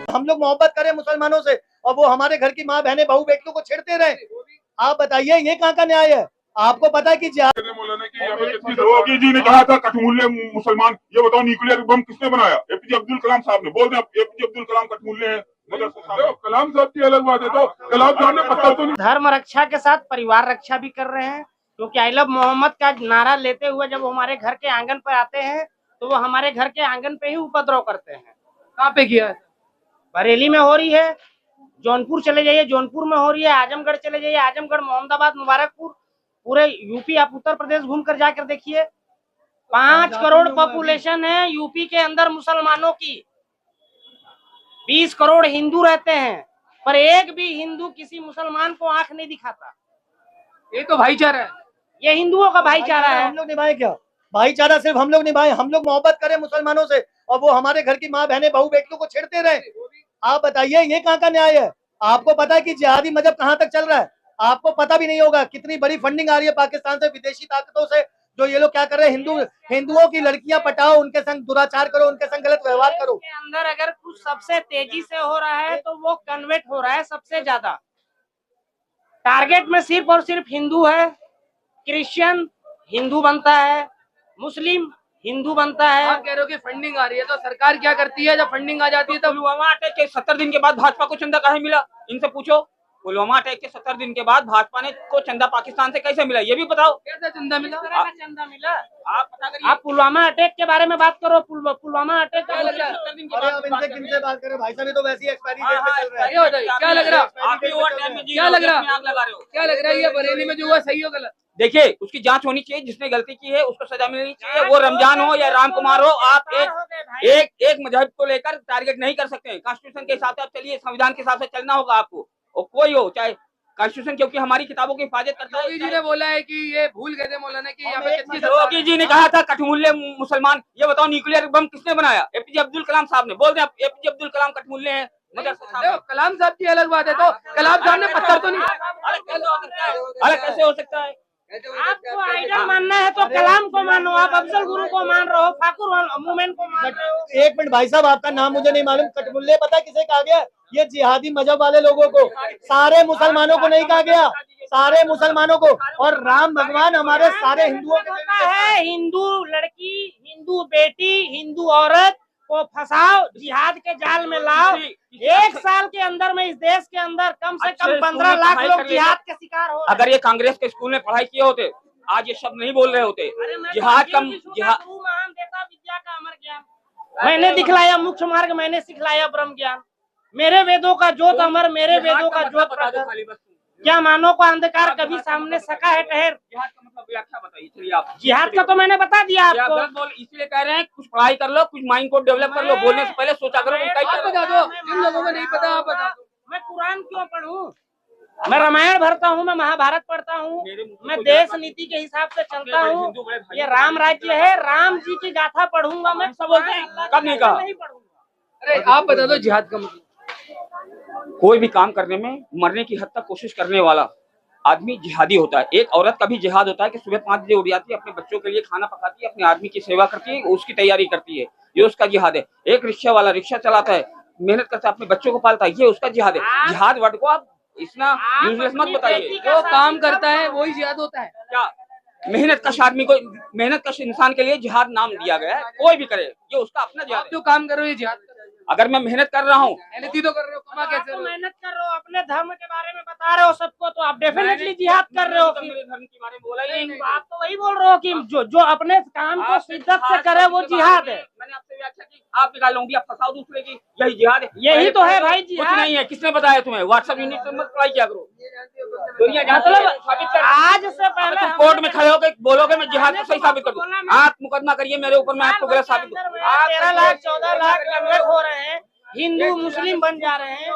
हम लोग मोहब्बत करें मुसलमानों से और वो हमारे घर की माँ बहनें बहू बेटियों को छेड़ते रहे। आप बताइए ये कहाँ का न्याय है? आपको पता है कि जी ने कहा था कठमूल्य मुसलमान, ये बताओ न्यूक्लियर बम किसने बनाया? एपीजे अब्दुल कलाम साहब ने। बोल रहे एपीजे अब्दुल कलाम कठमूल्य है, कलाम साहब की अलग बात है। तो कलाम साहब ने पत्थर तो नहीं। धर्म रक्षा के साथ परिवार रक्षा भी कर रहे हैं, क्योंकि आई लव मोहम्मद का नारा लेते हुए जब वो हमारे घर के आंगन पर आते हैं तो वो हमारे घर के आंगन पे ही उपद्रव करते हैं। कहाँ पे किया है? बरेली में हो रही है, जौनपुर चले जाइए जौनपुर में हो रही है, आजमगढ़ चले जाइए आजमगढ़, मोहम्मदाबाद, मुबारकपुर, पूरे यूपी आप उत्तर प्रदेश घूमकर जाकर देखिए। 5 करोड़ पॉपुलेशन है यूपी के अंदर मुसलमानों की, 20 करोड़ हिंदू रहते हैं, पर एक भी हिंदू किसी मुसलमान को आंख नहीं दिखाता। ये तो भाईचारा है, ये हिंदुओं का भाईचारा है। हम लोग निभाए क्या? भाईचारा सिर्फ हम लोग निभाए। हम लोग मोहब्बत करें मुसलमानों से और वो हमारे घर की माँ बहनें बहू बेटियों को छेड़ते रहे। आप बताइए ये कहाँ का न्याय है? आपको पता है कि जिहादी मजहब कहाँ तक चल रहा है? आपको पता भी नहीं होगा कितनी बड़ी फंडिंग आ रही है पाकिस्तान से, विदेशी ताकतों से। जो ये लोग क्या कर रहे हैं, हिंदुओं की लड़कियां पटाओ, उनके संग दुराचार करो, उनके संग गलत व्यवहार करो। के अंदर अगर कुछ सबसे तेजी से हो रहा है तो वो कन्वर्ट हो रहा है सबसे ज्यादा। टारगेट में सिर्फ और सिर्फ हिंदू है, क्रिश्चियन हिंदू बनता है, मुस्लिम हिंदू बनता है। आप कह रहे हो कि फंडिंग आ रही है, तो सरकार क्या करती है जब फंडिंग आ जाती है? तो पुलवामा अटैक के 70 दिन के बाद भाजपा को चंदा कहाँ मिला? इनसे पूछो। पुलवामा अटैक के 70 दिन के बाद भाजपा ने को चंदा पाकिस्तान से कैसे मिला, ये भी बताओ। कैसे चंदा मिला? चंदा मिला आप पता करिए। आप पुलवामा अटैक के बारे में बात करो। पुलवामा अटैक क्या लग रहा है? 70 दिन के अरे बाद अब इनसे किनसे बात करें भाई साहब, ये तो वैसे ही एक्सपायरी डेट पे चल रहा है। ये बताइए क्या लग रहा है? आप ही ओवर टाइम में जी क्या लग रहा है? आग लगा रहे हो। क्या लग रहा है ये बरेली में जो हुआ सही हो गलत? देखिए उसकी जांच होनी चाहिए, जिसने गलती की है उसको सजा मिलनी चाहिए। वो रमजान हो या राम कुमार हो, आप एक मजहब को लेकर टारगेट नहीं कर सकते हैं। कॉन्स्टिट्यूशन के हिसाब से आप चलिए, संविधान के हिसाब से चलना होगा आपको, और कोई हो चाहे कॉन्स्टिट्यूशन, क्योंकि हमारी किताबों की हिफाजत करता है। योगी जी ने बोला है कि ये भूल गए थे मौलाना कि यहाँ पे कितनी योगी जी ने कहा था कठमूल्य मुसलमान, ये बताओ न्यूक्लियर बम किसने बनाया? एपीजे अब्दुल कलाम साहब ने। बोल रहे एपीजे अब्दुल कलाम कठमूल्य है, मगर कलाम साहब की अलग बात है। तो कलाम साहब ने पत्थर तो नहीं। अरे कैसे हो सकता है? आपको आइडल मानना है तो कलाम को मानो, आप अफजल गुरु को मान रहे हो, ठाकुर मोमेन को मान रहे हो। एक मिनट भाई साहब, आपका नाम मुझे नहीं मालूम। कठमुल्ले पता किसे कहा गया? ये जिहादी मजहब वाले लोगों को, सारे मुसलमानों को नहीं कहा गया, सारे मुसलमानों को। और राम भगवान हमारे सारे हिंदुओं के है। हिंदू लड़की, हिंदू बेटी, हिंदू औरत को फंसाओ, जिहाद के जाल में लाओ। 1 साल के अंदर में इस देश के अंदर कम से कम 15 लाख लोग जिहाद के शिकार हो। अगर ये कांग्रेस के स्कूल में पढ़ाई किए होते आज ये शब्द नहीं बोल रहे होते। जिहाद कम जिहाद महान देता विद्या का अमर ज्ञान, मैंने दिखलाया मुख्य मार्ग, मैंने सिखलाया ब्रह्म ज्ञान, मेरे वेदों का ज्योत अमर, मेरे वेदों का ज्योत प्रखर, क्या मानो का अंधकार कभी सामने सका है ठहर। जिहाद का मतलब व्याख्या बताइए। चलिए आप जिहाद का तो मैंने बता दिया आपको। बोल इसलिए कह रहे हैं कुछ पढ़ाई कर लो, कुछ माइंड को डेवलप कर लो, बोलने से पहले सोचा करो। आप बता दो, जिन लोगों को नहीं पता आप बता दो। मैं कुरान क्यों पढ़ूं? मैं रामायण भरता हूँ, मैं महाभारत पढ़ता हूँ, मैं देश नीति के हिसाब से चलता हूँ। ये राम राज्य है, राम जी की गाथा पढ़ूंगा मैं। सब बोलते हैं कब नहीं कहा? नहीं पढ़ूंगा। अरे आप बता दो जिहाद का मतलब। कोई भी काम करने में मरने की हद तक कोशिश करने वाला आदमी जिहादी होता है। एक औरत का भी जिहाद होता है कि सुबह 5 बजे उठ जाती है, अपने बच्चों के लिए खाना पकाती है, अपनी आर्मी की सेवा करती है, उसकी तैयारी करती है, ये उसका जिहाद है। एक रिक्शा वाला रिक्शा चलाता है, मेहनत करता है, अपने बच्चों को पालता है, ये उसका जिहाद है। जिहाद वर्ड को आप इतना यूजलेस मत बताइए। जो काम करता है वही जिहाद होता है क्या? मेहनत कश आदमी को, मेहनत कश इंसान के लिए जिहाद नाम दिया गया है। कोई भी करे, ये उसका अपना जिहाद है। जो काम कर रहे हो ये जिहाद। अगर मैं मेहनत कर रहा हूँ, मेहनत ही तो कर रहे हो, कमा कैसे रहे हो? मेहनत कर रहे हो, अपने धर्म के बारे में बता रहे हो सबको, तो आप डेफिनेटली जिहाद कर रहे हो। मेरे धर्म के बारे में बोला ही नहीं। आप तो वही बोल रहे हो कि जो अपने काम को शिद्दत से करे वो जिहाद है। मैंने आपसे व्याख्या की, आप निकालोगी, आप फंसाओ दूसरे की, यही जिहाद है। यही तो है भाई कुछ जिहाद। नहीं है। किसने बताया तुम्हें? व्हाट्सएप यूनिट से मत पढ़ाई किया करो। दुनिया मतलब साबित कर। आज से पहले तुम कोर्ट में खड़े होकर बोलोगे मैं जिहाद को सही साबित कर दूं, आप मुकदमा करिए मेरे ऊपर, मैं आपको गलत साबित करूं। 13 लाख 14 लाख कन्वर्ट हो रहे हैं, हिंदू मुस्लिम बन जा रहे हैं।